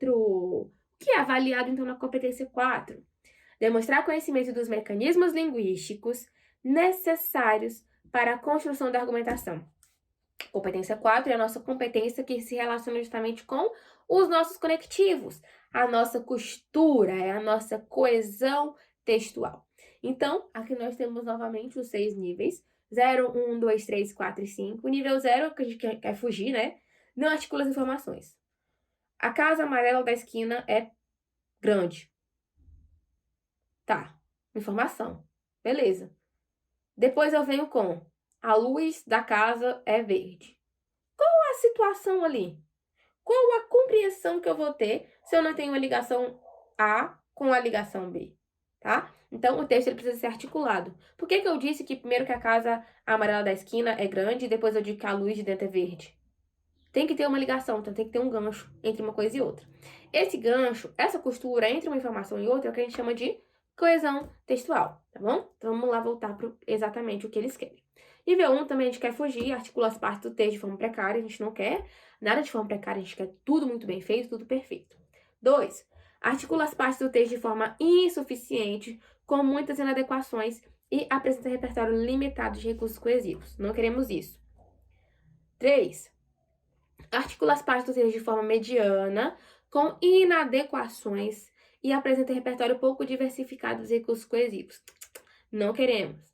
4. O que é avaliado, então, na competência 4? Demonstrar conhecimento dos mecanismos linguísticos necessários para a construção da argumentação. Competência 4 é a nossa competência que se relaciona justamente com os nossos conectivos, a nossa costura, é a nossa coesão textual. Então, aqui nós temos novamente os 6 níveis, 0, 1, 2, 3, 4 e 5. O nível 0, que a gente quer fugir, né? Não articula as informações. A casa amarela da esquina é grande. Tá, informação. Beleza. Depois eu venho com a luz da casa é verde. Qual a situação ali? Qual a compreensão que eu vou ter se eu não tenho a ligação A com a ligação B, tá? Então, o texto ele precisa ser articulado. Por que eu disse que primeiro que a casa amarela da esquina é grande e depois eu digo que a luz de dentro é verde? Tem que ter uma ligação, então tem que ter um gancho entre uma coisa e outra. Esse gancho, essa costura entre uma informação e outra é o que a gente chama de coesão textual, tá bom? Então, vamos lá voltar para exatamente o que eles querem. Nível 1 também a gente quer fugir, articula as partes do texto de forma precária, a gente não quer nada de forma precária, a gente quer tudo muito bem feito, tudo perfeito. 2. Articula as partes do texto de forma insuficiente, com muitas inadequações e apresenta repertório limitado de recursos coesivos. Não queremos isso. 3. Articula as partes do texto de forma mediana, com inadequações e apresenta repertório pouco diversificado dos recursos coesivos. Não queremos.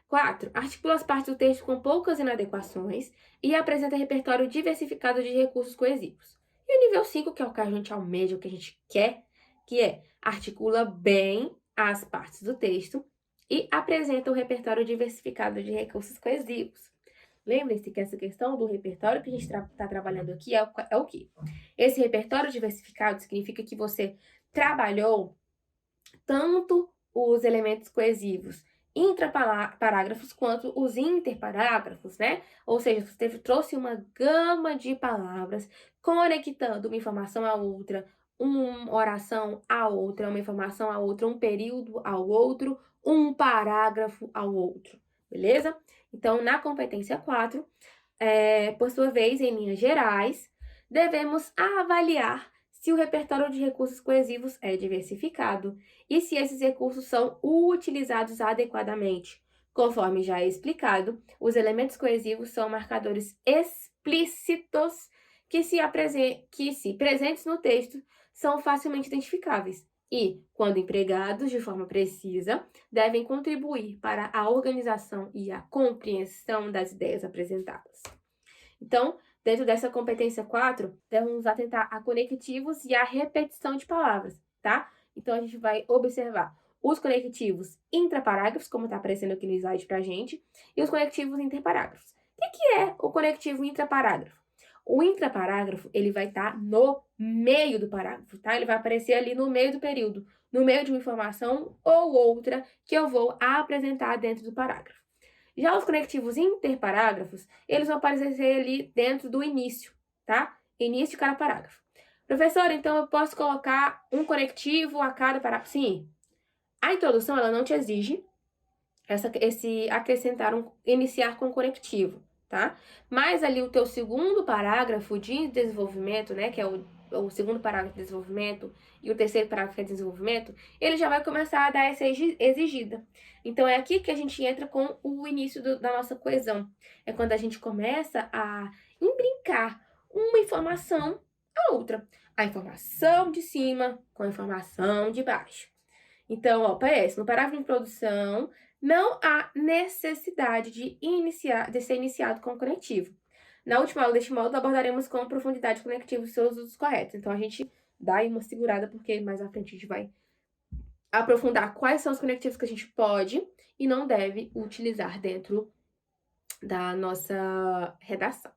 4. Articula as partes do texto com poucas inadequações e apresenta repertório diversificado de recursos coesivos. E o nível 5, que é o que a gente almeja, o que a gente quer, que é articula bem as partes do texto e apresenta um repertório diversificado de recursos coesivos. Lembre-se que essa questão do repertório que a gente está trabalhando aqui é o quê? Esse repertório diversificado significa que você trabalhou tanto os elementos coesivos intraparágrafos quanto os interparágrafos, né? Ou seja, você trouxe uma gama de palavras conectando uma informação a outra, uma oração a outra, uma informação a outra, um período ao outro, um parágrafo ao outro, beleza? Então, na competência 4, por sua vez, em linhas gerais, devemos avaliar se o repertório de recursos coesivos é diversificado e se esses recursos são utilizados adequadamente. Conforme já é explicado, os elementos coesivos são marcadores explícitos que, se presentes no texto, são facilmente identificáveis e, quando empregados de forma precisa, devem contribuir para a organização e a compreensão das ideias apresentadas. Então, dentro dessa competência 4, devemos atentar a conectivos e a repetição de palavras, tá? Então, a gente vai observar os conectivos intraparágrafos, como está aparecendo aqui no slide pra gente, e os conectivos interparágrafos. O que é o conectivo intraparágrafo? O intraparágrafo, ele vai estar no meio do parágrafo, tá? Ele vai aparecer ali no meio do período, no meio de uma informação ou outra que eu vou apresentar dentro do parágrafo. Já os conectivos interparágrafos, eles vão aparecer ali dentro do início, tá? Início de cada parágrafo. Professor, então eu posso colocar um conectivo a cada parágrafo? Sim. A introdução, ela não te exige esse acrescentar iniciar com conectivo, tá? Mas ali o teu segundo parágrafo de desenvolvimento, né, que é o segundo parágrafo de desenvolvimento e o terceiro parágrafo de desenvolvimento, ele já vai começar a dar essa exigida. Então, é aqui que a gente entra com o início da nossa coesão. É quando a gente começa a imbricar uma informação a outra. A informação de cima com a informação de baixo. Então, ó, PS, no parágrafo de introdução, não há necessidade de ser iniciado com conectivo. Na última aula deste módulo, abordaremos com profundidade conectivo e seus usos corretos. Então, a gente dá aí uma segurada, porque mais à frente a gente vai aprofundar quais são os conectivos que a gente pode e não deve utilizar dentro da nossa redação.